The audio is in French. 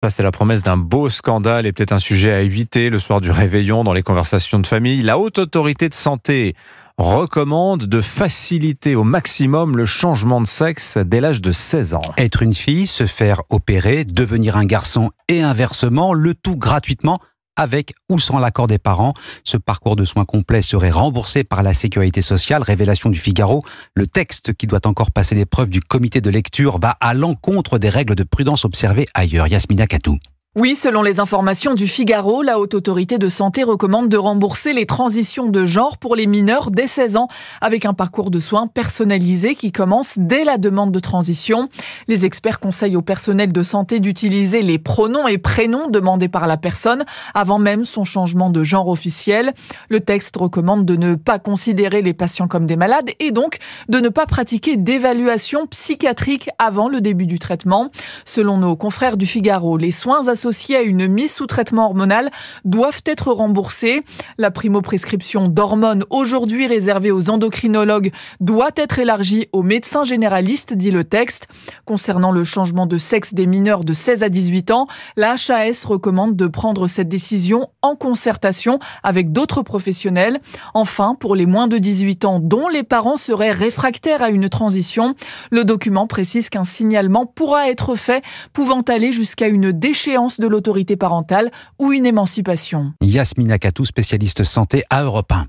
Ça, c'est la promesse d'un beau scandale et peut-être un sujet à éviter le soir du réveillon dans les conversations de famille. La Haute Autorité de Santé recommande de faciliter au maximum le changement de sexe dès l'âge de 16 ans. Être une fille, se faire opérer, devenir un garçon et inversement, le tout gratuitement, avec ou sans l'accord des parents. Ce parcours de soins complet serait remboursé par la Sécurité sociale. Révélation du Figaro. Le texte, qui doit encore passer l'épreuve du comité de lecture, va à l'encontre des règles de prudence observées ailleurs. Yasmina Katou. Oui, selon les informations du Figaro, la Haute Autorité de Santé recommande de rembourser les transitions de genre pour les mineurs dès 16 ans, avec un parcours de soins personnalisé qui commence dès la demande de transition. Les experts conseillent au personnel de santé d'utiliser les pronoms et prénoms demandés par la personne avant même son changement de genre officiel. Le texte recommande de ne pas considérer les patients comme des malades et donc de ne pas pratiquer d'évaluation psychiatrique avant le début du traitement. Selon nos confrères du Figaro, les soins associés à une mise sous traitement hormonal doivent être remboursés. La primo-prescription d'hormones, aujourd'hui réservée aux endocrinologues, doit être élargie aux médecins généralistes, dit le texte. Concernant le changement de sexe des mineurs de 16 à 18 ans, la HAS recommande de prendre cette décision en concertation avec d'autres professionnels. Enfin, pour les moins de 18 ans dont les parents seraient réfractaires à une transition, le document précise qu'un signalement pourra être fait, pouvant aller jusqu'à une déchéance de l'autorité parentale ou une émancipation. Yasmina Katou, spécialiste santé à Europe 1.